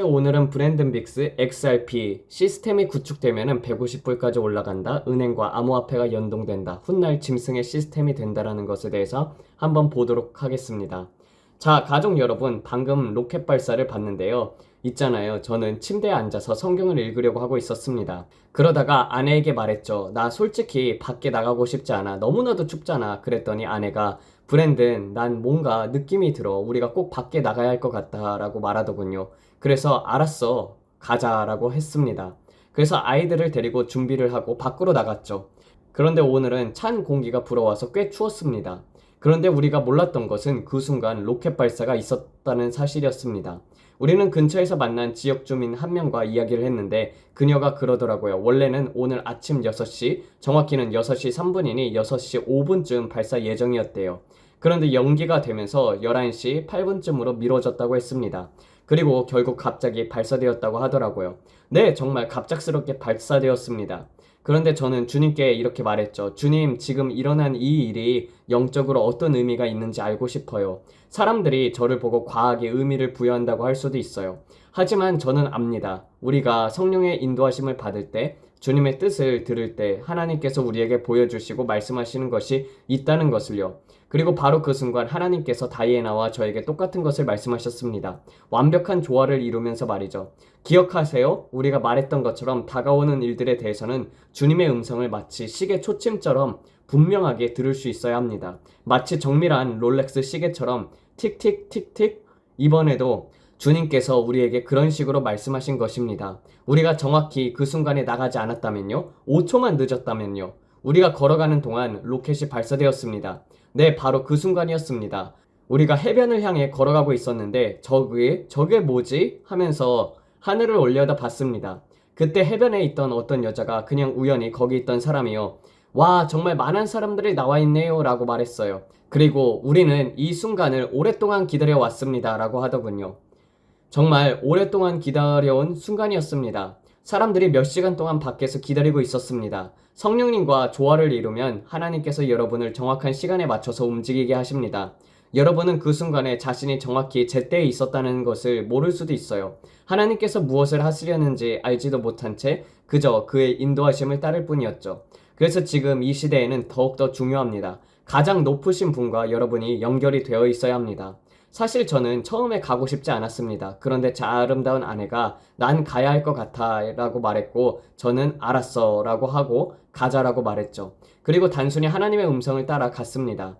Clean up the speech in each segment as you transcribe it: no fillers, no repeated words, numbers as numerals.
안녕하세요. 오늘은 브랜든 빅스 XRP 시스템이 구축되면 150불까지 올라간다. 은행과 암호화폐가 연동된다. 훗날 짐승의 시스템이 된다라는 것에 대해서 한번 보도록 하겠습니다. 자, 가족 여러분, 방금 로켓 발사를 봤는데요. 있잖아요. 저는 침대에 앉아서 성경을 읽으려고 하고 있었습니다. 그러다가 아내에게 말했죠. 나 솔직히 밖에 나가고 싶지 않아. 너무나도 춥잖아. 그랬더니 아내가 브랜든, 난 뭔가 느낌이 들어. 우리가 꼭 밖에 나가야 할 것 같다라고 말하더군요. 그래서 알았어. 가자라고 했습니다. 그래서 아이들을 데리고 준비를 하고 밖으로 나갔죠. 그런데 오늘은 찬 공기가 불어와서 꽤 추웠습니다. 그런데 우리가 몰랐던 것은 그 순간 로켓 발사가 있었다는 사실이었습니다. 우리는 근처에서 만난 지역 주민 한 명과 이야기를 했는데 그녀가 그러더라고요. 원래는 오늘 아침 6시, 정확히는 6시 3분이니 6시 5분쯤 발사 예정이었대요. 그런데 연기가 되면서 11시 8분쯤으로 미뤄졌다고 했습니다. 그리고 결국 갑자기 발사되었다고 하더라고요. 네, 정말 갑작스럽게 발사되었습니다. 그런데 저는 주님께 이렇게 말했죠. 주님, 지금 일어난 이 일이 영적으로 어떤 의미가 있는지 알고 싶어요. 사람들이 저를 보고 과하게 의미를 부여한다고 할 수도 있어요. 하지만 저는 압니다. 우리가 성령의 인도하심을 받을 때, 주님의 뜻을 들을 때 하나님께서 우리에게 보여주시고 말씀하시는 것이 있다는 것을요. 그리고 바로 그 순간 하나님께서 다이애나와 저에게 똑같은 것을 말씀하셨습니다. 완벽한 조화를 이루면서 말이죠. 기억하세요? 우리가 말했던 것처럼 다가오는 일들에 대해서는 주님의 음성을 마치 시계 초침처럼 분명하게 들을 수 있어야 합니다. 마치 정밀한 롤렉스 시계처럼 틱틱틱틱. 이번에도 주님께서 우리에게 그런 식으로 말씀하신 것입니다. 우리가 정확히 그 순간에 나가지 않았다면요? 5초만 늦었다면요? 우리가 걸어가는 동안 로켓이 발사되었습니다. 네, 바로 그 순간이었습니다. 우리가 해변을 향해 걸어가고 있었는데 저게 뭐지? 하면서 하늘을 올려다 봤습니다. 그때 해변에 있던 어떤 여자가 그냥 우연히 거기 있던 사람이요. 와, 정말 많은 사람들이 나와 있네요 라고 말했어요. 그리고 우리는 이 순간을 오랫동안 기다려왔습니다 라고 하더군요. 정말 오랫동안 기다려온 순간이었습니다. 사람들이 몇 시간 동안 밖에서 기다리고 있었습니다. 성령님과 조화를 이루면 하나님께서 여러분을 정확한 시간에 맞춰서 움직이게 하십니다. 여러분은 그 순간에 자신이 정확히 제때에 있었다는 것을 모를 수도 있어요. 하나님께서 무엇을 하시려는지 알지도 못한 채 그저 그의 인도하심을 따를 뿐이었죠. 그래서 지금 이 시대에는 더욱더 중요합니다. 가장 높으신 분과 여러분이 연결이 되어 있어야 합니다. 사실 저는 처음에 가고 싶지 않았습니다. 그런데 제 아름다운 아내가 난 가야 할 것 같아 라고 말했고 저는 알았어 라고 하고 가자라고 말했죠. 그리고 단순히 하나님의 음성을 따라 갔습니다.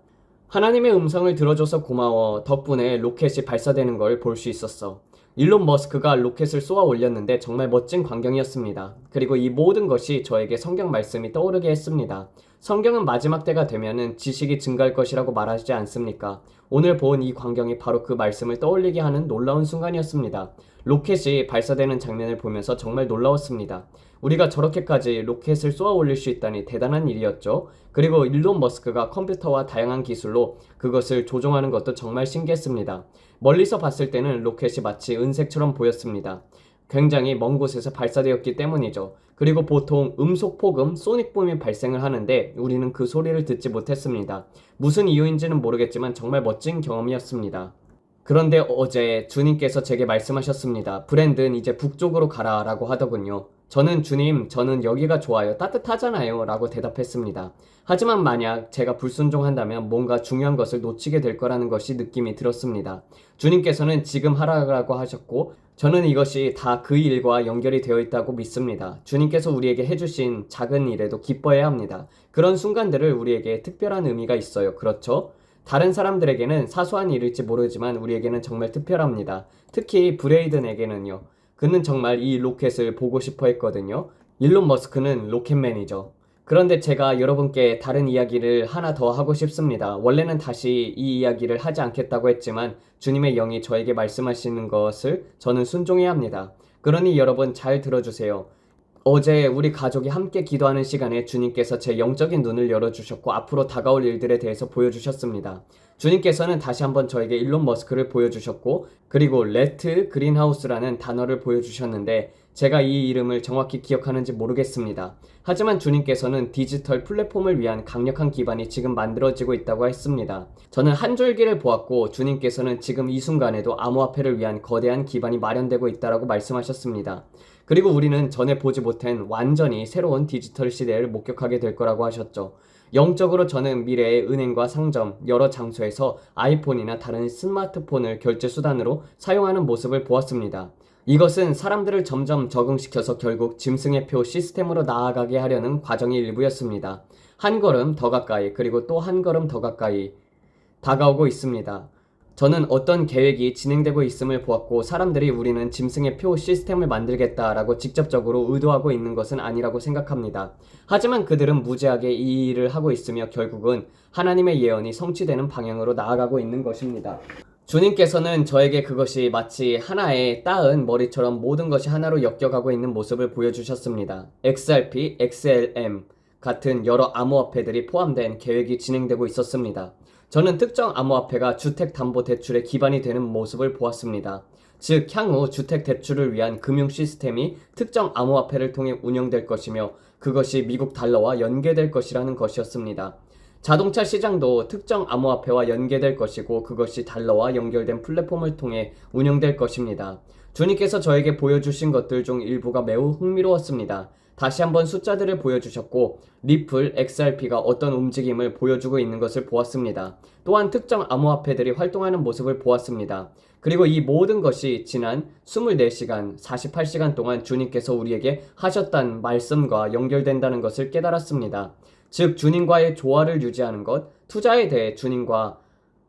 하나님의 음성을 들어줘서 고마워. 덕분에 로켓이 발사되는 걸 볼 수 있었어. 일론 머스크가 로켓을 쏘아 올렸는데 정말 멋진 광경이었습니다. 그리고 이 모든 것이 저에게 성경 말씀이 떠오르게 했습니다. 성경은 마지막 때가 되면은 지식이 증가할 것이라고 말하지 않습니까? 오늘 본 이 광경이 바로 그 말씀을 떠올리게 하는 놀라운 순간이었습니다. 로켓이 발사되는 장면을 보면서 정말 놀라웠습니다. 우리가 저렇게까지 로켓을 쏘아 올릴 수 있다니 대단한 일이었죠. 그리고 일론 머스크가 컴퓨터와 다양한 기술로 그것을 조종하는 것도 정말 신기했습니다. 멀리서 봤을 때는 로켓이 마치 은색처럼 보였습니다. 굉장히 먼 곳에서 발사되었기 때문이죠. 그리고 보통 음속폭음, 소닉붐이 발생을 하는데 우리는 그 소리를 듣지 못했습니다. 무슨 이유인지는 모르겠지만 정말 멋진 경험이었습니다. 그런데 어제 주님께서 제게 말씀하셨습니다. 브랜든 이제 북쪽으로 가라 라고 하더군요. 저는 주님, 저는 여기가 좋아요. 따뜻하잖아요 라고 대답했습니다. 하지만 만약 제가 불순종한다면 뭔가 중요한 것을 놓치게 될 거라는 것이 느낌이 들었습니다. 주님께서는 지금 하라고 하셨고 저는 이것이 다 그 일과 연결이 되어 있다고 믿습니다. 주님께서 우리에게 해주신 작은 일에도 기뻐해야 합니다. 그런 순간들을 우리에게 특별한 의미가 있어요. 그렇죠? 다른 사람들에게는 사소한 일일지 모르지만 우리에게는 정말 특별합니다. 특히 브레이든에게는요. 그는 정말 이 로켓을 보고 싶어 했거든요. 일론 머스크는 로켓맨이죠. 그런데 제가 여러분께 다른 이야기를 하나 더 하고 싶습니다. 원래는 다시 이 이야기를 하지 않겠다고 했지만 주님의 영이 저에게 말씀하시는 것을 저는 순종해야 합니다. 그러니 여러분 잘 들어주세요. 어제 우리 가족이 함께 기도하는 시간에 주님께서 제 영적인 눈을 열어주셨고 앞으로 다가올 일들에 대해서 보여주셨습니다. 주님께서는 다시 한번 저에게 일론 머스크를 보여주셨고 그리고 레트 그린하우스라는 단어를 보여주셨는데 제가 이 이름을 정확히 기억하는지 모르겠습니다. 하지만 주님께서는 디지털 플랫폼을 위한 강력한 기반이 지금 만들어지고 있다고 했습니다. 저는 한 줄기를 보았고 주님께서는 지금 이 순간에도 암호화폐를 위한 거대한 기반이 마련되고 있다고 말씀하셨습니다. 그리고 우리는 전에 보지 못한 완전히 새로운 디지털 시대를 목격하게 될 거라고 하셨죠. 영적으로 저는 미래의 은행과 상점, 여러 장소에서 아이폰이나 다른 스마트폰을 결제 수단으로 사용하는 모습을 보았습니다. 이것은 사람들을 점점 적응시켜서 결국 짐승의 표 시스템으로 나아가게 하려는 과정의 일부였습니다. 한 걸음 더 가까이, 그리고 또 한 걸음 더 가까이 다가오고 있습니다. 저는 어떤 계획이 진행되고 있음을 보았고 사람들이 우리는 짐승의 표 시스템을 만들겠다라고 직접적으로 의도하고 있는 것은 아니라고 생각합니다. 하지만 그들은 무지하게 이 일을 하고 있으며 결국은 하나님의 예언이 성취되는 방향으로 나아가고 있는 것입니다. 주님께서는 저에게 그것이 마치 하나의 따은 머리처럼 모든 것이 하나로 엮여가고 있는 모습을 보여주셨습니다. XRP, XLM 같은 여러 암호화폐들이 포함된 계획이 진행되고 있었습니다. 저는 특정 암호화폐가 주택담보대출의 기반이 되는 모습을 보았습니다. 즉 향후 주택대출을 위한 금융 시스템이 특정 암호화폐를 통해 운영될 것이며 그것이 미국 달러와 연계될 것이라는 것이었습니다. 자동차 시장도 특정 암호화폐와 연계될 것이고 그것이 달러와 연결된 플랫폼을 통해 운영될 것입니다. 주님께서 저에게 보여주신 것들 중 일부가 매우 흥미로웠습니다. 다시 한번 숫자들을 보여주셨고 리플, XRP가 어떤 움직임을 보여주고 있는 것을 보았습니다. 또한 특정 암호화폐들이 활동하는 모습을 보았습니다. 그리고 이 모든 것이 지난 24시간, 48시간 동안 주님께서 우리에게 하셨던 말씀과 연결된다는 것을 깨달았습니다. 즉 주님과의 조화를 유지하는 것, 투자에 대해 주님과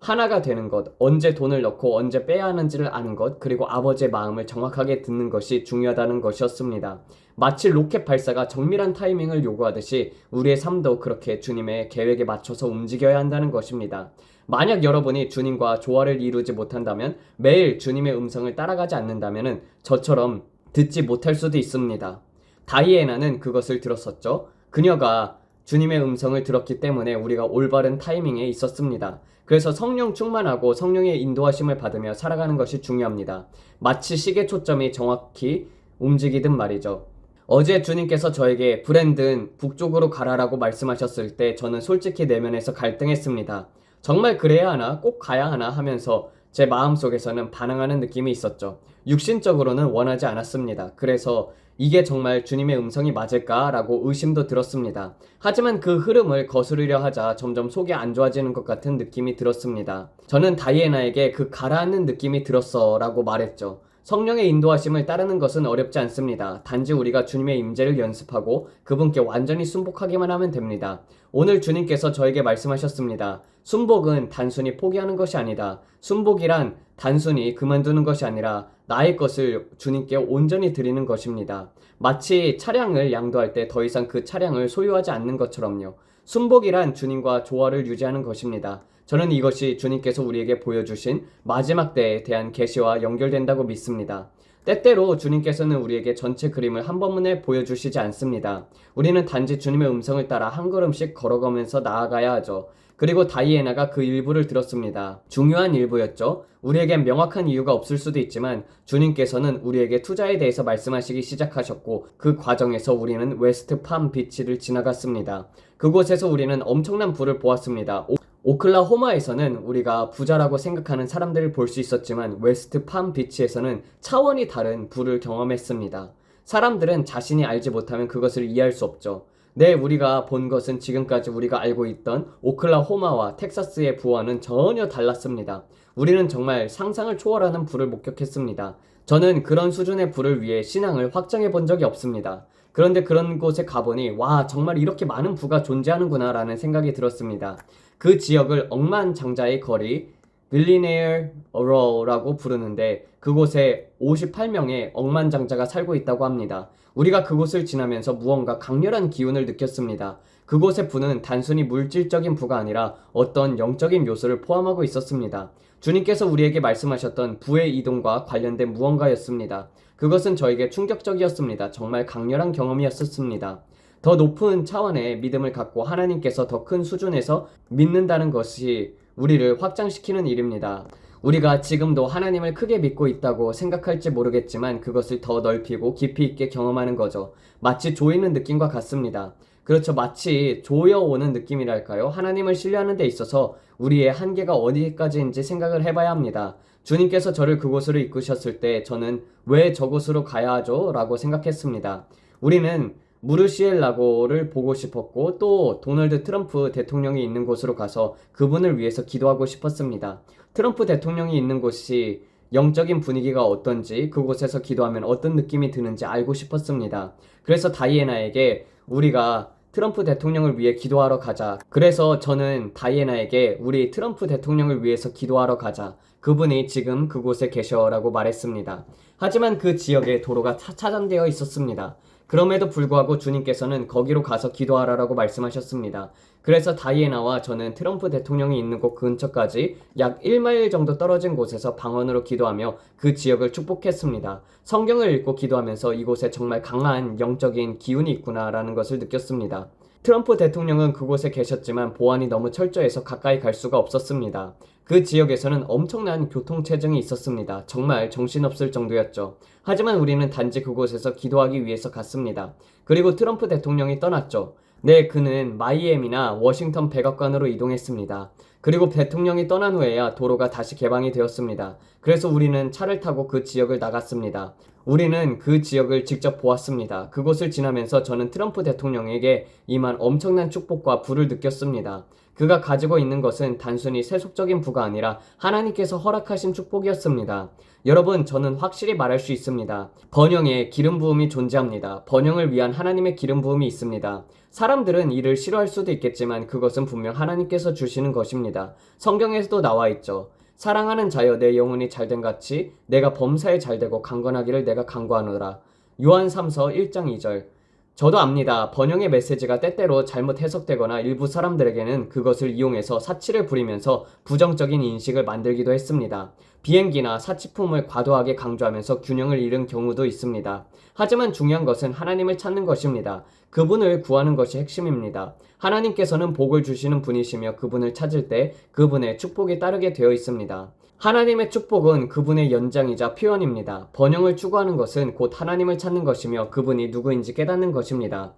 하나가 되는 것, 언제 돈을 넣고 언제 빼야 하는지를 아는 것, 그리고 아버지의 마음을 정확하게 듣는 것이 중요하다는 것이었습니다. 마치 로켓 발사가 정밀한 타이밍을 요구하듯이 우리의 삶도 그렇게 주님의 계획에 맞춰서 움직여야 한다는 것입니다. 만약 여러분이 주님과 조화를 이루지 못한다면, 매일 주님의 음성을 따라가지 않는다면 저처럼 듣지 못할 수도 있습니다. 다이애나는 그것을 들었었죠. 그녀가 주님의 음성을 들었기 때문에 우리가 올바른 타이밍에 있었습니다. 그래서 성령 충만하고 성령의 인도하심을 받으며 살아가는 것이 중요합니다. 마치 시계 초점이 정확히 움직이듯 말이죠. 어제 주님께서 저에게 브랜든 북쪽으로 가라라고 말씀하셨을 때 저는 솔직히 내면에서 갈등했습니다. 정말 그래야 하나? 꼭 가야 하나? 하면서 제 마음속에서는 반항하는 느낌이 있었죠. 육신적으로는 원하지 않았습니다. 그래서 이게 정말 주님의 음성이 맞을까라고 의심도 들었습니다. 하지만 그 흐름을 거스르려 하자 점점 속이 안 좋아지는 것 같은 느낌이 들었습니다. 저는 다이애나에게 그 가라앉는 느낌이 들었어 라고 말했죠. 성령의 인도하심을 따르는 것은 어렵지 않습니다. 단지 우리가 주님의 임재를 연습하고 그분께 완전히 순복하기만 하면 됩니다. 오늘 주님께서 저에게 말씀하셨습니다. 순복은 단순히 포기하는 것이 아니다. 순복이란 단순히 그만두는 것이 아니라 나의 것을 주님께 온전히 드리는 것입니다. 마치 차량을 양도할 때 더 이상 그 차량을 소유하지 않는 것처럼요. 순복이란 주님과 조화를 유지하는 것입니다. 저는 이것이 주님께서 우리에게 보여주신 마지막 때에 대한 계시와 연결된다고 믿습니다. 때때로 주님께서는 우리에게 전체 그림을 한번에 보여주시지 않습니다. 우리는 단지 주님의 음성을 따라 한 걸음씩 걸어가면서 나아가야 하죠. 그리고 다이애나가 그 일부를 들었습니다. 중요한 일부였죠. 우리에겐 명확한 이유가 없을 수도 있지만 주님께서는 우리에게 투자에 대해서 말씀하시기 시작하셨고 그 과정에서 우리는 웨스트 팜 비치를 지나갔습니다. 그곳에서 우리는 엄청난 불을 보았습니다. 오클라호마에서는 우리가 부자라고 생각하는 사람들을 볼 수 있었지만 웨스트 팜 비치에서는 차원이 다른 불을 경험했습니다. 사람들은 자신이 알지 못하면 그것을 이해할 수 없죠. 네, 우리가 본 것은 지금까지 우리가 알고 있던 오클라호마와 텍사스의 부와는 전혀 달랐습니다. 우리는 정말 상상을 초월하는 불을 목격했습니다. 저는 그런 수준의 불을 위해 신앙을 확정해 본 적이 없습니다. 그런데 그런 곳에 가보니 와, 정말 이렇게 많은 부가 존재하는구나 라는 생각이 들었습니다. 그 지역을 억만장자의 거리, 빌리네어 어로라고 부르는데 그곳에 58명의 억만장자가 살고 있다고 합니다. 우리가 그곳을 지나면서 무언가 강렬한 기운을 느꼈습니다. 그곳의 부는 단순히 물질적인 부가 아니라 어떤 영적인 요소를 포함하고 있었습니다. 주님께서 우리에게 말씀하셨던 부의 이동과 관련된 무언가였습니다. 그것은 저에게 충격적이었습니다. 정말 강렬한 경험이었습니다. 더 높은 차원의 믿음을 갖고 하나님께서 더 큰 수준에서 믿는다는 것이 우리를 확장시키는 일입니다. 우리가 지금도 하나님을 크게 믿고 있다고 생각할지 모르겠지만 그것을 더 넓히고 깊이 있게 경험하는 거죠. 마치 조이는 느낌과 같습니다. 그렇죠. 마치 조여오는 느낌이랄까요? 하나님을 신뢰하는 데 있어서 우리의 한계가 어디까지인지 생각을 해봐야 합니다. 주님께서 저를 그곳으로 이끄셨을 때 저는 왜 저곳으로 가야 하죠? 라고 생각했습니다. 우리는 무르시엘라고를 보고 싶었고 또 도널드 트럼프 대통령이 있는 곳으로 가서 그분을 위해서 기도하고 싶었습니다. 트럼프 대통령이 있는 곳이 영적인 분위기가 어떤지 그곳에서 기도하면 어떤 느낌이 드는지 알고 싶었습니다. 그래서 다이애나에게 우리가 트럼프 대통령을 위해 기도하러 가자. 그래서 저는 다이애나에게 우리 트럼프 대통령을 위해서 기도하러 가자. 그분이 지금 그곳에 계셔라고 말했습니다. 하지만 그 지역에 도로가 차단되어 있었습니다. 그럼에도 불구하고 주님께서는 거기로 가서 기도하라라고 말씀하셨습니다. 그래서 다이애나와 저는 트럼프 대통령이 있는 곳 근처까지 약 1마일 정도 떨어진 곳에서 방언으로 기도하며 그 지역을 축복했습니다. 성경을 읽고 기도하면서 이곳에 정말 강한 영적인 기운이 있구나라는 것을 느꼈습니다. 트럼프 대통령은 그곳에 계셨지만 보안이 너무 철저해서 가까이 갈 수가 없었습니다. 그 지역에서는 엄청난 교통체증이 있었습니다. 정말 정신없을 정도였죠. 하지만 우리는 단지 그곳에서 기도하기 위해서 갔습니다. 그리고 트럼프 대통령이 떠났죠. 네, 그는 마이애미나 워싱턴 백악관으로 이동했습니다. 그리고 대통령이 떠난 후에야 도로가 다시 개방이 되었습니다. 그래서 우리는 차를 타고 그 지역을 나갔습니다. 우리는 그 지역을 직접 보았습니다. 그곳을 지나면서 저는 트럼프 대통령에게 임한 엄청난 축복과 부를 느꼈습니다. 그가 가지고 있는 것은 단순히 세속적인 부가 아니라 하나님께서 허락하신 축복이었습니다. 여러분, 저는 확실히 말할 수 있습니다. 번영에 기름 부음이 존재합니다. 번영을 위한 하나님의 기름 부음이 있습니다. 사람들은 이를 싫어할 수도 있겠지만 그것은 분명 하나님께서 주시는 것입니다. 성경에서도 나와 있죠. 사랑하는 자여 내 영혼이 잘된 같이 내가 범사에 잘되고 강건하기를 내가 간구하노라. 요한 3서 1장 2절. 저도 압니다. 번영의 메시지가 때때로 잘못 해석되거나 일부 사람들에게는 그것을 이용해서 사치를 부리면서 부정적인 인식을 만들기도 했습니다. 비행기나 사치품을 과도하게 강조하면서 균형을 잃은 경우도 있습니다. 하지만 중요한 것은 하나님을 찾는 것입니다. 그분을 구하는 것이 핵심입니다. 하나님께서는 복을 주시는 분이시며 그분을 찾을 때 그분의 축복이 따르게 되어 있습니다. 하나님의 축복은 그분의 연장이자 표현입니다. 번영을 추구하는 것은 곧 하나님을 찾는 것이며 그분이 누구인지 깨닫는 것입니다.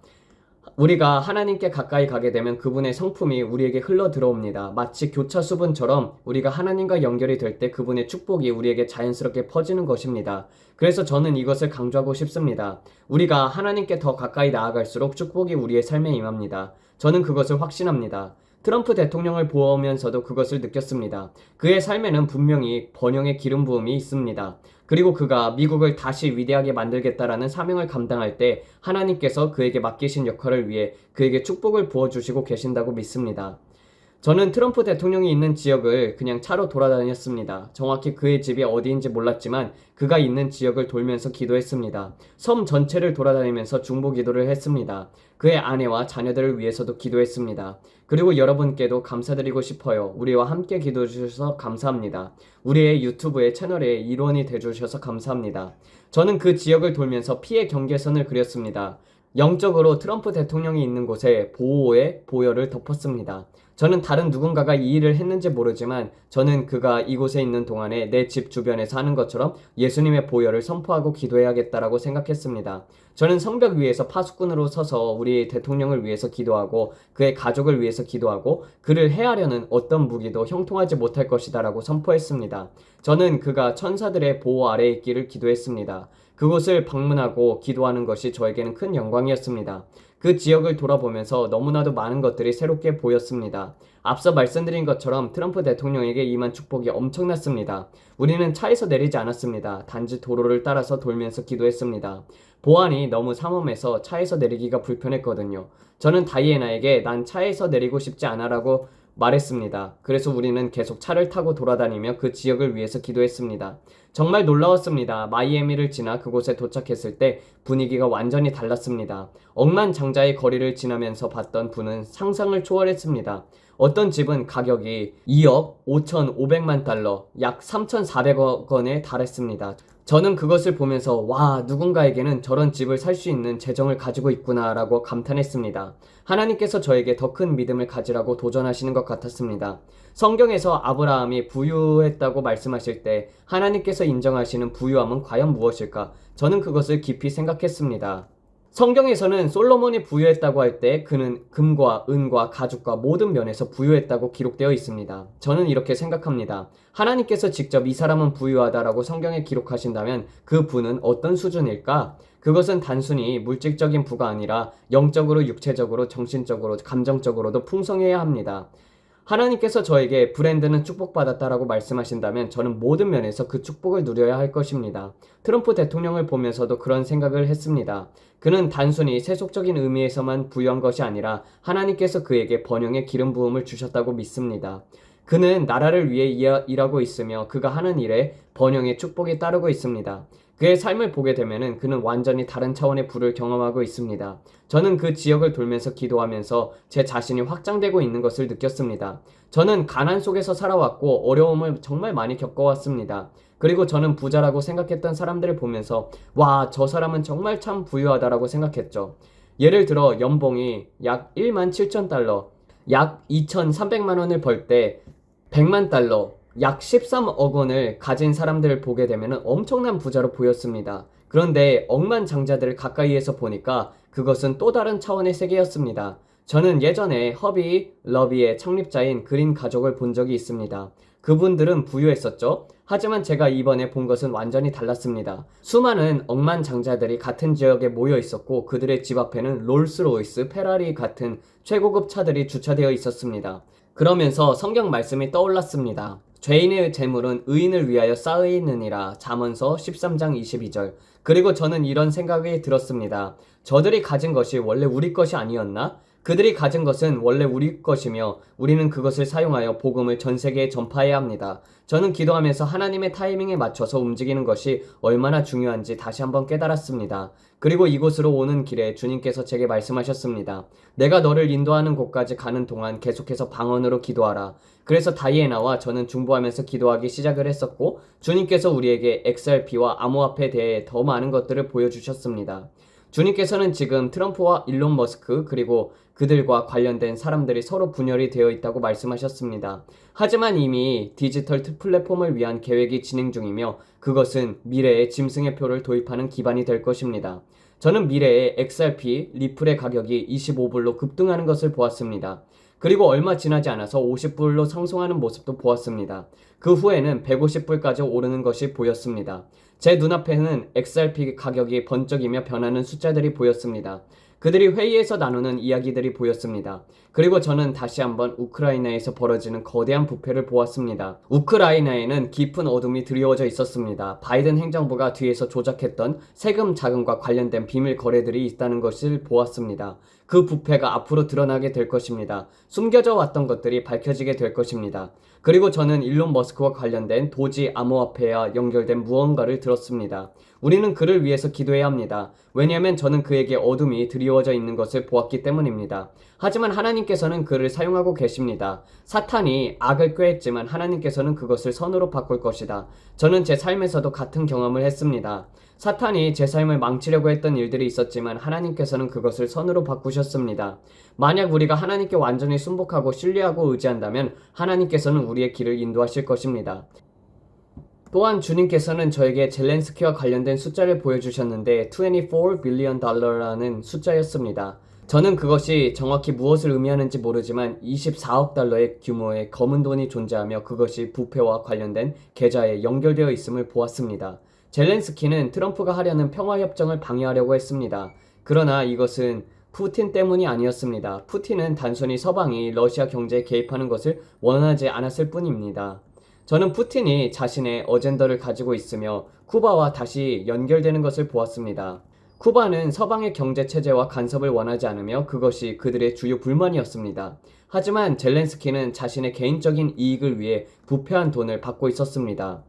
우리가 하나님께 가까이 가게 되면 그분의 성품이 우리에게 흘러 들어옵니다. 마치 교차 수분처럼 우리가 하나님과 연결이 될 때 그분의 축복이 우리에게 자연스럽게 퍼지는 것입니다. 그래서 저는 이것을 강조하고 싶습니다. 우리가 하나님께 더 가까이 나아갈수록 축복이 우리의 삶에 임합니다. 저는 그것을 확신합니다. 트럼프 대통령을 보면서도 그것을 느꼈습니다. 그의 삶에는 분명히 번영의 기름 부음이 있습니다. 그리고 그가 미국을 다시 위대하게 만들겠다라는 사명을 감당할 때 하나님께서 그에게 맡기신 역할을 위해 그에게 축복을 부어주시고 계신다고 믿습니다. 저는 트럼프 대통령이 있는 지역을 그냥 차로 돌아다녔습니다. 정확히 그의 집이 어디인지 몰랐지만 그가 있는 지역을 돌면서 기도했습니다. 섬 전체를 돌아다니면서 중보 기도를 했습니다. 그의 아내와 자녀들을 위해서도 기도했습니다. 그리고 여러분께도 감사드리고 싶어요. 우리와 함께 기도해 주셔서 감사합니다. 우리의 유튜브의 채널의 일원이 되주셔서 감사합니다. 저는 그 지역을 돌면서 피해 경계선을 그렸습니다. 영적으로 트럼프 대통령이 있는 곳에 보호의 보혈을 덮었습니다. 저는 다른 누군가가 이 일을 했는지 모르지만 저는 그가 이곳에 있는 동안에 내 집 주변에서 하는 것처럼 예수님의 보혈을 선포하고 기도해야겠다라고 생각했습니다. 저는 성벽 위에서 파수꾼으로 서서 우리 대통령을 위해서 기도하고 그의 가족을 위해서 기도하고 그를 해하려는 어떤 무기도 형통하지 못할 것이다라고 선포했습니다. 저는 그가 천사들의 보호 아래에 있기를 기도했습니다. 그곳을 방문하고 기도하는 것이 저에게는 큰 영광이었습니다. 그 지역을 돌아보면서 너무나도 많은 것들이 새롭게 보였습니다. 앞서 말씀드린 것처럼 트럼프 대통령에게 임한 축복이 엄청났습니다. 우리는 차에서 내리지 않았습니다. 단지 도로를 따라서 돌면서 기도했습니다. 보안이 너무 삼엄해서 차에서 내리기가 불편했거든요. 저는 다이애나에게 난 차에서 내리고 싶지 않아라고 말했습니다. 그래서 우리는 계속 차를 타고 돌아다니며 그 지역을 위해서 기도했습니다. 정말 놀라웠습니다. 마이애미를 지나 그곳에 도착했을 때 분위기가 완전히 달랐습니다. 억만장자의 거리를 지나면서 봤던 분은 상상을 초월했습니다. 어떤 집은 가격이 2억 5,500만 달러, 약 3,400억 원에 달했습니다. 저는 그것을 보면서 와, 누군가에게는 저런 집을 살 수 있는 재정을 가지고 있구나라고 감탄했습니다. 하나님께서 저에게 더 큰 믿음을 가지라고 도전하시는 것 같았습니다. 성경에서 아브라함이 부유했다고 말씀하실 때 하나님께서 인정하시는 부유함은 과연 무엇일까? 저는 그것을 깊이 생각했습니다. 성경에서는 솔로몬이 부유했다고 할 때 그는 금과 은과 가죽과 모든 면에서 부유했다고 기록되어 있습니다. 저는 이렇게 생각합니다. 하나님께서 직접 이 사람은 부유하다라고 성경에 기록하신다면 그 부는 어떤 수준일까? 그것은 단순히 물질적인 부가 아니라 영적으로, 육체적으로, 정신적으로, 감정적으로도 풍성해야 합니다. 하나님께서 저에게 브랜드는 축복받았다라고 말씀하신다면 저는 모든 면에서 그 축복을 누려야 할 것입니다. 트럼프 대통령을 보면서도 그런 생각을 했습니다. 그는 단순히 세속적인 의미에서만 부유한 것이 아니라 하나님께서 그에게 번영의 기름 부음을 주셨다고 믿습니다. 그는 나라를 위해 일하고 있으며 그가 하는 일에 번영의 축복이 따르고 있습니다. 그의 삶을 보게 되면은 그는 완전히 다른 차원의 부를 경험하고 있습니다. 저는 그 지역을 돌면서 기도하면서 제 자신이 확장되고 있는 것을 느꼈습니다. 저는 가난 속에서 살아왔고 어려움을 정말 많이 겪어왔습니다. 그리고 저는 부자라고 생각했던 사람들을 보면서 와, 저 사람은 정말 참 부유하다라고 생각했죠. 예를 들어 연봉이 약 1만 7천 달러, 약 2,300만 원을 벌 때 100만 달러, 약 13억 원을 가진 사람들을 보게 되면 엄청난 부자로 보였습니다. 그런데 억만장자들을 가까이에서 보니까 그것은 또 다른 차원의 세계였습니다. 저는 예전에 허비 러비의 창립자인 그린 가족을 본 적이 있습니다. 그분들은 부유했었죠. 하지만 제가 이번에 본 것은 완전히 달랐습니다. 수많은 억만장자들이 같은 지역에 모여 있었고 그들의 집 앞에는 롤스로이스, 페라리 같은 최고급 차들이 주차되어 있었습니다. 그러면서 성경 말씀이 떠올랐습니다. 죄인의 재물은 의인을 위하여 쌓이느니라. 잠언서 13장 22절. 그리고 저는 이런 생각이 들었습니다. 저들이 가진 것이 원래 우리 것이 아니었나? 그들이 가진 것은 원래 우리 것이며 우리는 그것을 사용하여 복음을 전 세계에 전파해야 합니다. 저는 기도하면서 하나님의 타이밍에 맞춰서 움직이는 것이 얼마나 중요한지 다시 한번 깨달았습니다. 그리고 이곳으로 오는 길에 주님께서 제게 말씀하셨습니다. 내가 너를 인도하는 곳까지 가는 동안 계속해서 방언으로 기도하라. 그래서 다이애나와 저는 중보하면서 기도하기 시작을 했었고 주님께서 우리에게 XRP와 암호화폐에 대해 더 많은 것들을 보여주셨습니다. 주님께서는 지금 트럼프와 일론 머스크 그리고 그들과 관련된 사람들이 서로 분열이 되어 있다고 말씀하셨습니다. 하지만 이미 디지털 플랫폼을 위한 계획이 진행 중이며 그것은 미래의 짐승의 표를 도입하는 기반이 될 것입니다. 저는 미래의 XRP, 리플의 가격이 25불로 급등하는 것을 보았습니다. 그리고 얼마 지나지 않아서 50불로 상승하는 모습도 보았습니다. 그 후에는 150불까지 오르는 것이 보였습니다. 제 눈앞에는 XRP 가격이 번쩍이며 변하는 숫자들이 보였습니다. 그들이 회의에서 나누는 이야기들이 보였습니다. 그리고 저는 다시 한번 우크라이나에서 벌어지는 거대한 부패를 보았습니다. 우크라이나에는 깊은 어둠이 드리워져 있었습니다. 바이든 행정부가 뒤에서 조작했던 세금 자금과 관련된 비밀 거래들이 있다는 것을 보았습니다. 그 부패가 앞으로 드러나게 될 것입니다. 숨겨져 왔던 것들이 밝혀지게 될 것입니다. 그리고 저는 일론 머스크와 관련된 도지 암호화폐와 연결된 무언가를 들었습니다. 우리는 그를 위해서 기도해야 합니다. 왜냐하면 저는 그에게 어둠이 드리워져 있는 것을 보았기 때문입니다. 하지만 하나님께서는 그를 사용하고 계십니다. 사탄이 악을 꾀했지만 하나님께서는 그것을 선으로 바꿀 것이다. 저는 제 삶에서도 같은 경험을 했습니다. 사탄이 제 삶을 망치려고 했던 일들이 있었지만 하나님께서는 그것을 선으로 바꾸셨습니다. 만약 우리가 하나님께 완전히 순복하고 신뢰하고 의지한다면 하나님께서는 우리의 길을 인도하실 것입니다. 또한 주님께서는 저에게 젤렌스키와 관련된 숫자를 보여주셨는데 24 빌리언 달러라는 숫자였습니다. 저는 그것이 정확히 무엇을 의미하는지 모르지만 24억 달러의 규모의 검은 돈이 존재하며 그것이 부패와 관련된 계좌에 연결되어 있음을 보았습니다. 젤렌스키는 트럼프가 하려는 평화협정을 방해하려고 했습니다. 그러나 이것은 푸틴 때문이 아니었습니다. 푸틴은 단순히 서방이 러시아 경제에 개입하는 것을 원하지 않았을 뿐입니다. 저는 푸틴이 자신의 어젠더를 가지고 있으며 쿠바와 다시 연결되는 것을 보았습니다. 쿠바는 서방의 경제 체제와 간섭을 원하지 않으며 그것이 그들의 주요 불만이었습니다. 하지만 젤렌스키는 자신의 개인적인 이익을 위해 부패한 돈을 받고 있었습니다.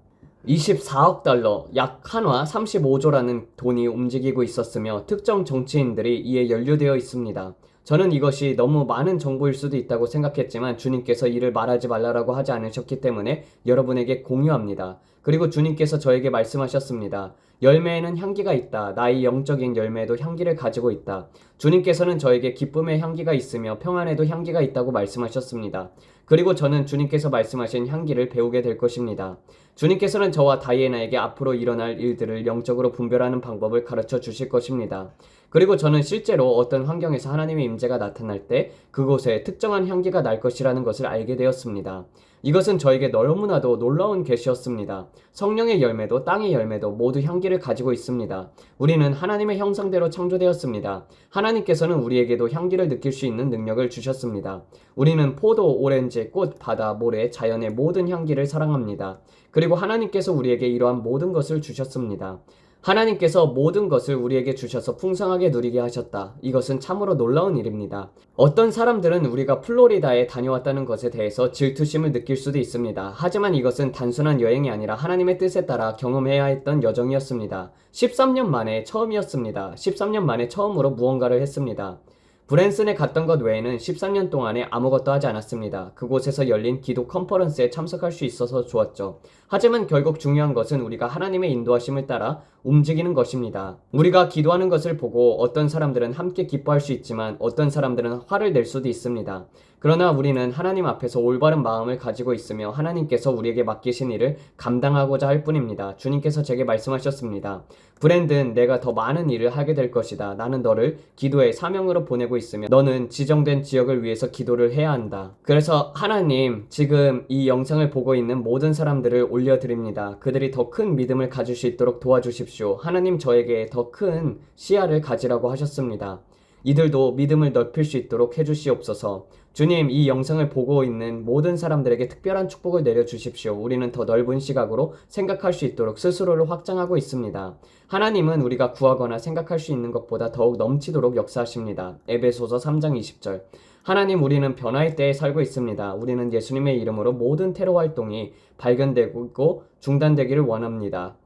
24억 달러, 약 한화 35조라는 돈이 움직이고 있었으며 특정 정치인들이 이에 연루되어 있습니다. 저는 이것이 너무 많은 정보일 수도 있다고 생각했지만 주님께서 이를 말하지 말라라고 하지 않으셨기 때문에 여러분에게 공유합니다. 그리고 주님께서 저에게 말씀하셨습니다. 열매에는 향기가 있다. 나의 영적인 열매에도 향기를 가지고 있다. 주님께서는 저에게 기쁨의 향기가 있으며 평안에도 향기가 있다고 말씀하셨습니다. 그리고 저는 주님께서 말씀하신 향기를 배우게 될 것입니다. 주님께서는 저와 다이애나에게 앞으로 일어날 일들을 영적으로 분별하는 방법을 가르쳐 주실 것입니다. 그리고 저는 실제로 어떤 환경에서 하나님의 임재가 나타날 때 그곳에 특정한 향기가 날 것이라는 것을 알게 되었습니다. 이것은 저에게 너무나도 놀라운 계시였습니다. 성령의 열매도 땅의 열매도 모두 향기를 가지고 있습니다. 우리는 하나님의 형상대로 창조되었습니다. 하나님께서는 우리에게도 향기를 느낄 수 있는 능력을 주셨습니다. 우리는 포도, 오렌지, 꽃, 바다, 모래, 자연의 모든 향기를 사랑합니다. 그리고 하나님께서 우리에게 이러한 모든 것을 주셨습니다. 하나님께서 모든 것을 우리에게 주셔서 풍성하게 누리게 하셨다. 이것은 참으로 놀라운 일입니다. 어떤 사람들은 우리가 플로리다에 다녀왔다는 것에 대해서 질투심을 느낄 수도 있습니다. 하지만 이것은 단순한 여행이 아니라 하나님의 뜻에 따라 경험해야 했던 여정이었습니다. 13년 만에 처음이었습니다. 13년 만에 처음으로 무언가를 했습니다. 브랜슨에 갔던 것 외에는 13년 동안에 아무것도 하지 않았습니다. 그곳에서 열린 기도 컨퍼런스에 참석할 수 있어서 좋았죠. 하지만 결국 중요한 것은 우리가 하나님의 인도하심을 따라 움직이는 것입니다. 우리가 기도하는 것을 보고 어떤 사람들은 함께 기뻐할 수 있지만 어떤 사람들은 화를 낼 수도 있습니다. 그러나 우리는 하나님 앞에서 올바른 마음을 가지고 있으며 하나님께서 우리에게 맡기신 일을 감당하고자 할 뿐입니다. 주님께서 제게 말씀하셨습니다. 브랜든, 내가 더 많은 일을 하게 될 것이다. 나는 너를 기도의 사명으로 보내고 있으며 너는 지정된 지역을 위해서 기도를 해야 한다. 그래서 하나님, 지금 이 영상을 보고 있는 모든 사람들을 올려드립니다. 그들이 더 큰 믿음을 가질 수 있도록 도와주십시오. 하나님, 저에게 더 큰 시야를 가지라고 하셨습니다. 이들도 믿음을 넓힐 수 있도록 해주시옵소서. 주님, 이 영상을 보고 있는 모든 사람들에게 특별한 축복을 내려주십시오. 우리는 더 넓은 시각으로 생각할 수 있도록 스스로를 확장하고 있습니다. 하나님은 우리가 구하거나 생각할 수 있는 것보다 더욱 넘치도록 역사하십니다. 에베소서 3장 20절. 하나님, 우리는 변화의 때에 살고 있습니다. 우리는 예수님의 이름으로 모든 테러 활동이 발견되고 중단되기를 원합니다.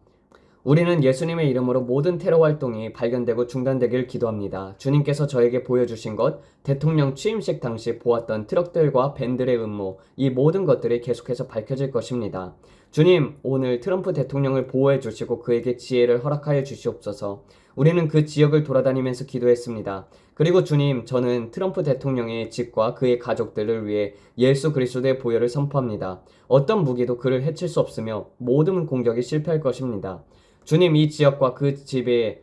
우리는 예수님의 이름으로 모든 테러 활동이 발견되고 중단되길 기도합니다. 주님께서 저에게 보여주신 것, 대통령 취임식 당시 보았던 트럭들과 밴들의 음모, 이 모든 것들이 계속해서 밝혀질 것입니다. 주님, 오늘 트럼프 대통령을 보호해 주시고 그에게 지혜를 허락하여 주시옵소서. 우리는 그 지역을 돌아다니면서 기도했습니다. 그리고 주님, 저는 트럼프 대통령의 집과 그의 가족들을 위해 예수 그리스도의 보혈을 선포합니다. 어떤 무기도 그를 해칠 수 없으며 모든 공격이 실패할 것입니다. 주님, 이 지역과 그 집의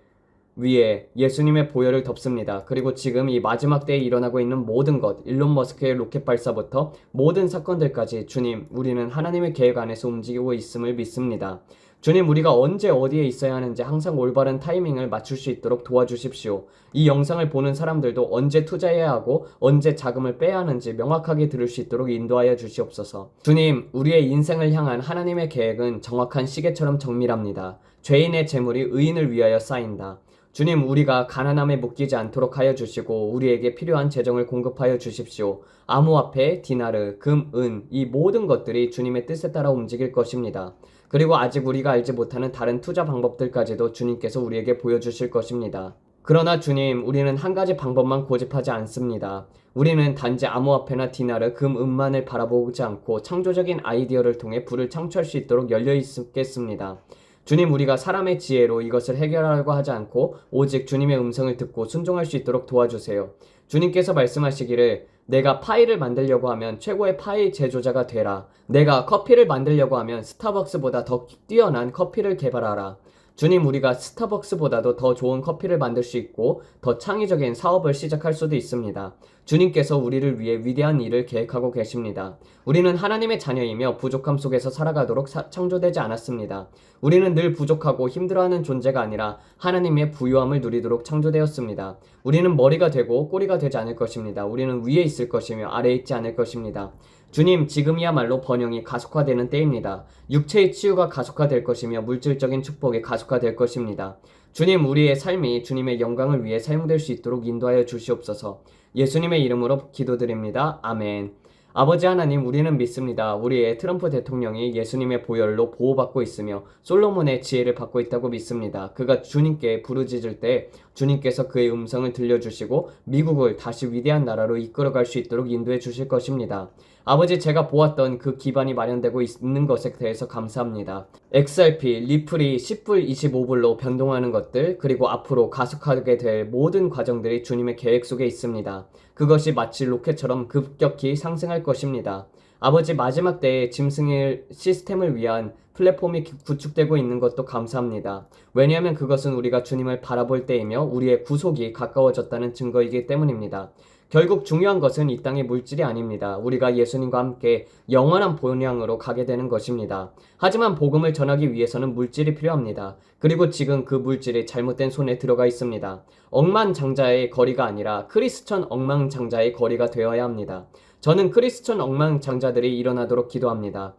위에 예수님의 보혈을 덮습니다. 그리고 지금 이 마지막 때에 일어나고 있는 모든 것, 일론 머스크의 로켓 발사부터 모든 사건들까지 주님, 우리는 하나님의 계획 안에서 움직이고 있음을 믿습니다. 주님, 우리가 언제 어디에 있어야 하는지 항상 올바른 타이밍을 맞출 수 있도록 도와주십시오. 이 영상을 보는 사람들도 언제 투자해야 하고 언제 자금을 빼야 하는지 명확하게 들을 수 있도록 인도하여 주시옵소서. 주님, 우리의 인생을 향한 하나님의 계획은 정확한 시계처럼 정밀합니다. 죄인의 재물이 의인을 위하여 쌓인다. 주님, 우리가 가난함에 묶이지 않도록 하여 주시고 우리에게 필요한 재정을 공급하여 주십시오. 암호화폐, 디나르, 금, 은, 이 모든 것들이 주님의 뜻에 따라 움직일 것입니다. 그리고 아직 우리가 알지 못하는 다른 투자 방법들까지도 주님께서 우리에게 보여주실 것입니다. 그러나 주님, 우리는 한 가지 방법만 고집하지 않습니다. 우리는 단지 암호화폐나 디나르, 금, 은만을 바라보지 않고 창조적인 아이디어를 통해 부를 창출할 수 있도록 열려 있겠습니다. 주님, 우리가 사람의 지혜로 이것을 해결하려고 하지 않고 오직 주님의 음성을 듣고 순종할 수 있도록 도와주세요. 주님께서 말씀하시기를 내가 파이를 만들려고 하면 최고의 파이 제조자가 되라. 내가 커피를 만들려고 하면 스타벅스보다 더 뛰어난 커피를 개발하라. 주님, 우리가 스타벅스보다도 더 좋은 커피를 만들 수 있고 더 창의적인 사업을 시작할 수도 있습니다. 주님께서 우리를 위해 위대한 일을 계획하고 계십니다. 우리는 하나님의 자녀이며 부족함 속에서 살아가도록 창조되지 않았습니다. 우리는 늘 부족하고 힘들어하는 존재가 아니라 하나님의 부유함을 누리도록 창조되었습니다. 우리는 머리가 되고 꼬리가 되지 않을 것입니다. 우리는 위에 있을 것이며 아래에 있지 않을 것입니다. 주님, 지금이야말로 번영이 가속화되는 때입니다. 육체의 치유가 가속화될 것이며 물질적인 축복이 가속화될 것입니다. 주님, 우리의 삶이 주님의 영광을 위해 사용될 수 있도록 인도하여 주시옵소서. 예수님의 이름으로 기도드립니다. 아멘. 아버지 하나님, 우리는 믿습니다. 우리의 트럼프 대통령이 예수님의 보혈로 보호받고 있으며 솔로몬의 지혜를 받고 있다고 믿습니다. 그가 주님께 부르짖을 때 주님께서 그의 음성을 들려주시고 미국을 다시 위대한 나라로 이끌어갈 수 있도록 인도해 주실 것입니다. 아버지, 제가 보았던 그 기반이 마련되고 있는 것에 대해서 감사합니다. XRP, 리플이 10불, 25불로 변동하는 것들, 그리고 앞으로 가속하게 될 모든 과정들이 주님의 계획 속에 있습니다. 그것이 마치 로켓처럼 급격히 상승할 것입니다. 아버지, 마지막 때에 짐승의 시스템을 위한 플랫폼이 구축되고 있는 것도 감사합니다. 왜냐하면 그것은 우리가 주님을 바라볼 때이며 우리의 구속이 가까워졌다는 증거이기 때문입니다. 결국 중요한 것은 이 땅의 물질이 아닙니다. 우리가 예수님과 함께 영원한 본향으로 가게 되는 것입니다. 하지만 복음을 전하기 위해서는 물질이 필요합니다. 그리고 지금 그 물질이 잘못된 손에 들어가 있습니다. 억만장자의 거리가 아니라 크리스천 억만장자의 거리가 되어야 합니다. 저는 크리스천 억만장자들이 일어나도록 기도합니다.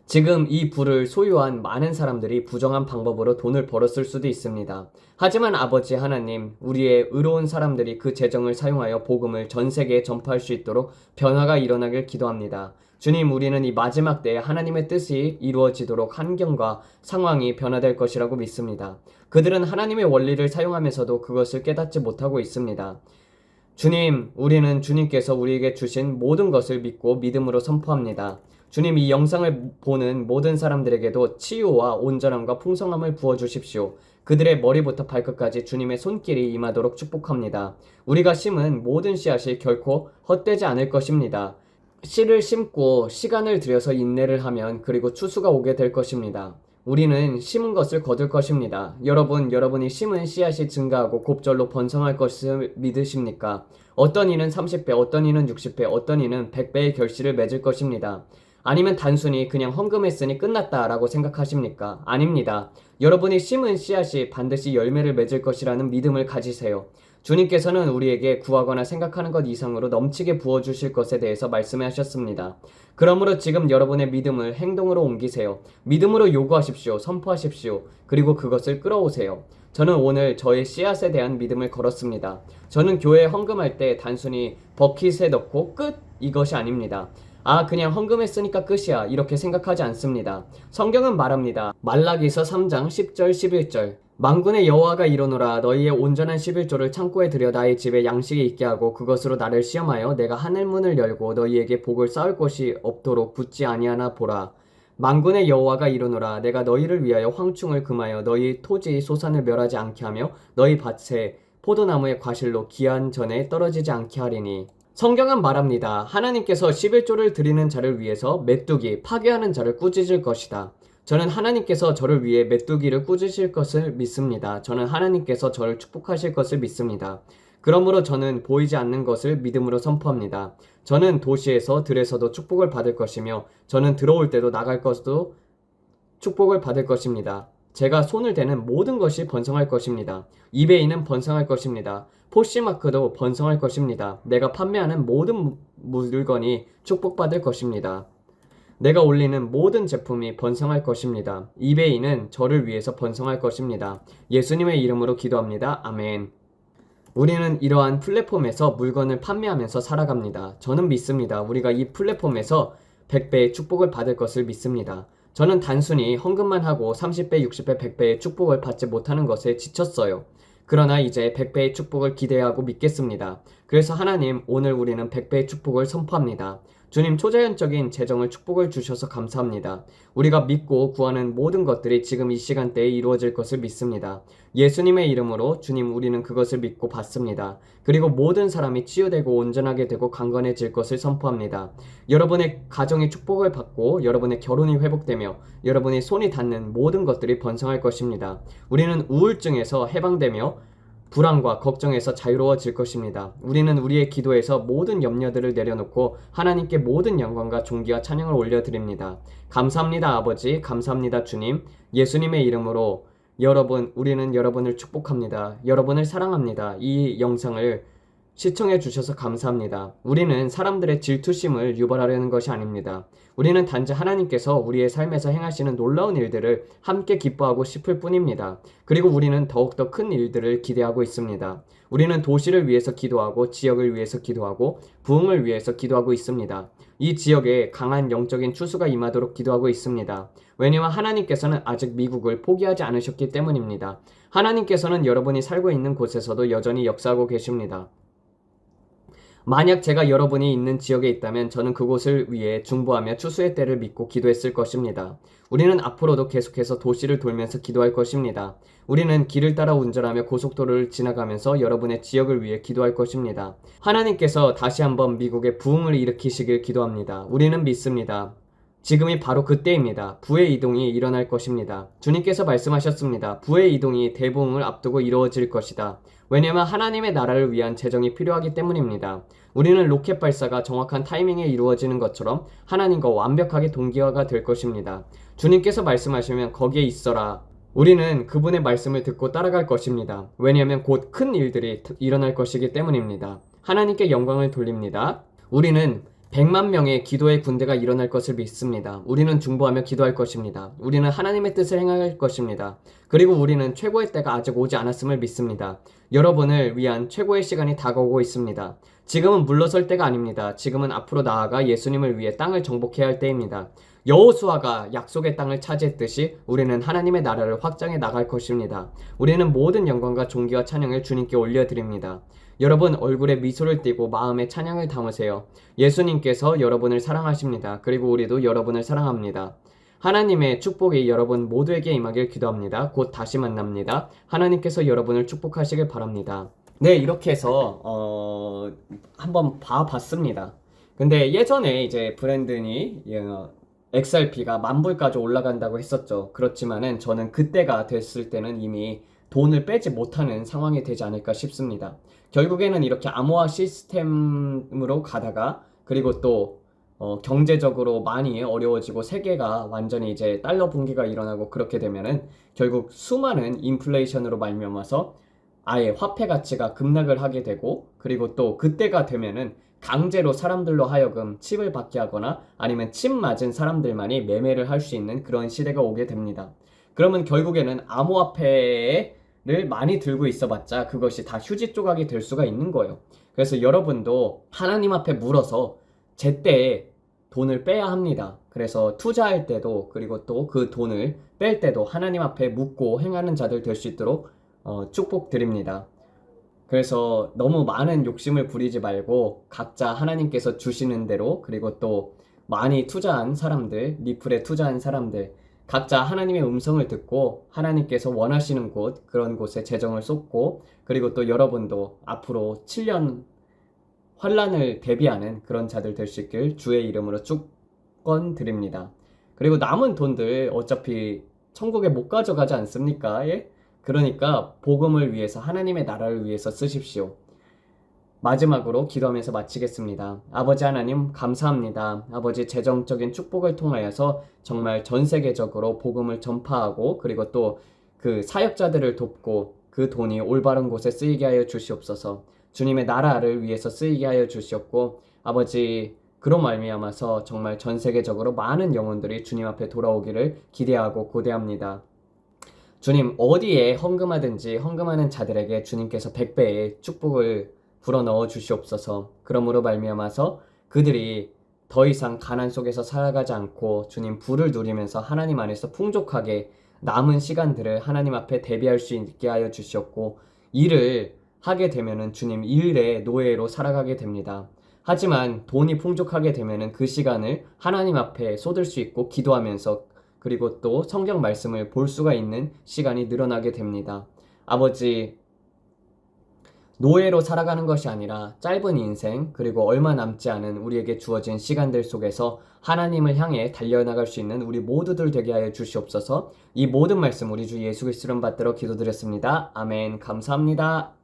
지금 이 부를 소유한 많은 사람들이 부정한 방법으로 돈을 벌었을 수도 있습니다. 하지만 아버지 하나님, 우리의 의로운 사람들이 그 재정을 사용하여 복음을 전 세계에 전파할 수 있도록 변화가 일어나길 기도합니다. 주님, 우리는 이 마지막 때에 하나님의 뜻이 이루어지도록 환경과 상황이 변화될 것이라고 믿습니다. 그들은 하나님의 원리를 사용하면서도 그것을 깨닫지 못하고 있습니다. 주님, 우리는 주님께서 우리에게 주신 모든 것을 믿고 믿음으로 선포합니다. 주님, 이 영상을 보는 모든 사람들에게도 치유와 온전함과 풍성함을 부어주십시오. 그들의 머리부터 발끝까지 주님의 손길이 임하도록 축복합니다. 우리가 심은 모든 씨앗이 결코 헛되지 않을 것입니다. 씨를 심고 시간을 들여서 인내를 하면 그리고 추수가 오게 될 것입니다. 우리는 심은 것을 거둘 것입니다. 여러분이 심은 씨앗이 증가하고 곱절로 번성할 것을 믿으십니까? 어떤 이는 30배, 어떤 이는 60배, 어떤 이는 100배의 결실을 맺을 것입니다. 아니면 단순히 그냥 헌금했으니 끝났다라고 생각하십니까? 아닙니다. 여러분이 심은 씨앗이 반드시 열매를 맺을 것이라는 믿음을 가지세요. 주님께서는 우리에게 구하거나 생각하는 것 이상으로 넘치게 부어주실 것에 대해서 말씀하셨습니다. 그러므로 지금 여러분의 믿음을 행동으로 옮기세요. 믿음으로 요구하십시오. 선포하십시오. 그리고 그것을 끌어오세요. 저는 오늘 저의 씨앗에 대한 믿음을 걸었습니다. 저는 교회에 헌금할 때 단순히 버킷에 넣고 끝! 이것이 아닙니다. 그냥 헌금했으니까 끝이야. 이렇게 생각하지 않습니다. 성경은 말합니다. 말라기서 3장 10절 11절. 만군의 여호와가 이르노라, 너희의 온전한 11조를 창고에 들여 나의 집에 양식이 있게 하고 그것으로 나를 시험하여 내가 하늘문을 열고 너희에게 복을 쌓을 것이 없도록 붙지 아니하나 보라. 만군의 여호와가 이르노라, 내가 너희를 위하여 황충을 금하여 너희 토지 소산을 멸하지 않게 하며 너희 밭에 포도나무의 과실로 기한 전에 떨어지지 않게 하리니. 성경은 말합니다. 하나님께서 11조를 드리는 자를 위해서 메뚜기, 파괴하는 자를 꾸짖을 것이다. 저는 하나님께서 저를 위해 메뚜기를 꾸짖으실 것을 믿습니다. 저는 하나님께서 저를 축복하실 것을 믿습니다. 그러므로 저는 보이지 않는 것을 믿음으로 선포합니다. 저는 도시에서 들에서도 축복을 받을 것이며 저는 들어올 때도 나갈 것도 축복을 받을 것입니다. 제가 손을 대는 모든 것이 번성할 것입니다. 이베이는 번성할 것입니다. 포시마크도 번성할 것입니다. 내가 판매하는 모든 물건이 축복받을 것입니다. 내가 올리는 모든 제품이 번성할 것입니다. 이베이는 저를 위해서 번성할 것입니다. 예수님의 이름으로 기도합니다. 아멘. 우리는 이러한 플랫폼에서 물건을 판매하면서 살아갑니다. 저는 믿습니다. 우리가 이 플랫폼에서 100배의 축복을 받을 것을 믿습니다. 저는 단순히 헌금만 하고 30배, 60배, 100배의 축복을 받지 못하는 것에 지쳤어요. 그러나 이제 100배의 축복을 기대하고 믿겠습니다. 그래서 하나님, 오늘 우리는 100배의 축복을 선포합니다. 주님, 초자연적인 재정을 축복을 주셔서 감사합니다. 우리가 믿고 구하는 모든 것들이 지금 이 시간대에 이루어질 것을 믿습니다. 예수님의 이름으로 주님, 우리는 그것을 믿고 받습니다. 그리고 모든 사람이 치유되고 온전하게 되고 강건해질 것을 선포합니다. 여러분의 가정의 축복을 받고 여러분의 결혼이 회복되며 여러분의 손이 닿는 모든 것들이 번성할 것입니다. 우리는 우울증에서 해방되며 불안과 걱정에서 자유로워질 것입니다. 우리는 우리의 기도에서 모든 염려들을 내려놓고 하나님께 모든 영광과 존귀와 찬양을 올려드립니다. 감사합니다, 아버지. 감사합니다, 주님. 예수님의 이름으로 우리는 여러분을 축복합니다. 여러분을 사랑합니다. 이 영상을 시청해 주셔서 감사합니다. 우리는 사람들의 질투심을 유발하려는 것이 아닙니다. 우리는 단지 하나님께서 우리의 삶에서 행하시는 놀라운 일들을 함께 기뻐하고 싶을 뿐입니다. 그리고 우리는 더욱더 큰 일들을 기대하고 있습니다. 우리는 도시를 위해서 기도하고 지역을 위해서 기도하고 부흥을 위해서 기도하고 있습니다. 이 지역에 강한 영적인 추수가 임하도록 기도하고 있습니다. 왜냐하면 하나님께서는 아직 미국을 포기하지 않으셨기 때문입니다. 하나님께서는 여러분이 살고 있는 곳에서도 여전히 역사하고 계십니다. 만약 제가 여러분이 있는 지역에 있다면 저는 그곳을 위해 중보하며 추수의 때를 믿고 기도했을 것입니다. 우리는 앞으로도 계속해서 도시를 돌면서 기도할 것입니다. 우리는 길을 따라 운전하며 고속도로를 지나가면서 여러분의 지역을 위해 기도할 것입니다. 하나님께서 다시 한번 미국의 부흥을 일으키시길 기도합니다. 우리는 믿습니다. 지금이 바로 그때입니다. 부의 이동이 일어날 것입니다. 주님께서 말씀하셨습니다. 부의 이동이 대부흥을 앞두고 이루어질 것이다. 왜냐하면 하나님의 나라를 위한 재정이 필요하기 때문입니다. 우리는 로켓 발사가 정확한 타이밍에 이루어지는 것처럼 하나님과 완벽하게 동기화가 될 것입니다. 주님께서 말씀하시면 거기에 있어라. 우리는 그분의 말씀을 듣고 따라갈 것입니다. 왜냐하면 곧 큰 일들이 일어날 것이기 때문입니다. 하나님께 영광을 돌립니다. 우리는 100만 명의 기도의 군대가 일어날 것을 믿습니다. 우리는 중보하며 기도할 것입니다. 우리는 하나님의 뜻을 행할 것입니다. 그리고 우리는 최고의 때가 아직 오지 않았음을 믿습니다. 여러분을 위한 최고의 시간이 다가오고 있습니다. 지금은 물러설 때가 아닙니다. 지금은 앞으로 나아가 예수님을 위해 땅을 정복해야 할 때입니다. 여호수아가 약속의 땅을 차지했듯이 우리는 하나님의 나라를 확장해 나갈 것입니다. 우리는 모든 영광과 존귀와 찬양을 주님께 올려드립니다. 여러분 얼굴에 미소를 띠고 마음에 찬양을 담으세요. 예수님께서 여러분을 사랑하십니다. 그리고 우리도 여러분을 사랑합니다. 하나님의 축복이 여러분 모두에게 임하길 기도합니다. 곧 다시 만납니다. 하나님께서 여러분을 축복하시길 바랍니다. 네, 이렇게 해서 한번 봐봤습니다. 근데 예전에 이제 브랜든이 XRP가 10,000불까지 올라간다고 했었죠. 그렇지만은 저는 그때가 됐을 때는 이미 돈을 빼지 못하는 상황이 되지 않을까 싶습니다. 결국에는 이렇게 암호화 시스템으로 가다가 그리고 또 경제적으로 많이 어려워지고 세계가 완전히 이제 달러 붕괴가 일어나고 그렇게 되면은 결국 수많은 인플레이션으로 말미암아서 아예 화폐 가치가 급락을 하게 되고 그리고 또 그때가 되면은 강제로 사람들로 하여금 칩을 받게 하거나 아니면 칩 맞은 사람들만이 매매를 할 수 있는 그런 시대가 오게 됩니다. 그러면 결국에는 암호화폐를 많이 들고 있어봤자 그것이 다 휴지 조각이 될 수가 있는 거예요. 그래서 여러분도 하나님 앞에 물어서 제때 돈을 빼야 합니다. 그래서 투자할 때도 그리고 또 그 돈을 뺄 때도 하나님 앞에 묻고 행하는 자들 될 수 있도록 축복드립니다. 그래서 너무 많은 욕심을 부리지 말고 각자 하나님께서 주시는 대로 그리고 또 많이 투자한 사람들, 리플에 투자한 사람들 각자 하나님의 음성을 듣고 하나님께서 원하시는 곳 그런 곳에 재정을 쏟고 그리고 또 여러분도 앞으로 7년 환란을 대비하는 그런 자들 될 수 있길 주의 이름으로 축원드립니다. 그리고 남은 돈들 어차피 천국에 못 가져가지 않습니까? 예? 그러니까 복음을 위해서 하나님의 나라를 위해서 쓰십시오. 마지막으로 기도하면서 마치겠습니다. 아버지 하나님 감사합니다. 아버지 재정적인 축복을 통하여서 정말 전 세계적으로 복음을 전파하고 그리고 또 그 사역자들을 돕고 그 돈이 올바른 곳에 쓰이게 하여 주시옵소서. 주님의 나라를 위해서 쓰이게 하여 주시옵고 아버지 그로 말미암아서 정말 전 세계적으로 많은 영혼들이 주님 앞에 돌아오기를 기대하고 고대합니다. 주님 어디에 헌금하든지 헌금하는 자들에게 주님께서 100배의 축복을 불어넣어 주시옵소서. 그러므로 말미암아서 그들이 더 이상 가난 속에서 살아가지 않고 주님 부를 누리면서 하나님 안에서 풍족하게 남은 시간들을 하나님 앞에 대비할 수 있게 하여 주시옵고 일을 하게 되면은 주님 일의 노예로 살아가게 됩니다. 하지만 돈이 풍족하게 되면은 그 시간을 하나님 앞에 쏟을 수 있고 기도하면서 그리고 또 성경 말씀을 볼 수가 있는 시간이 늘어나게 됩니다. 아버지 노예로 살아가는 것이 아니라 짧은 인생 그리고 얼마 남지 않은 우리에게 주어진 시간들 속에서 하나님을 향해 달려나갈 수 있는 우리 모두들 되게 하여 주시옵소서. 이 모든 말씀 우리 주 예수 그리스도를 받들어 기도드렸습니다. 아멘. 감사합니다.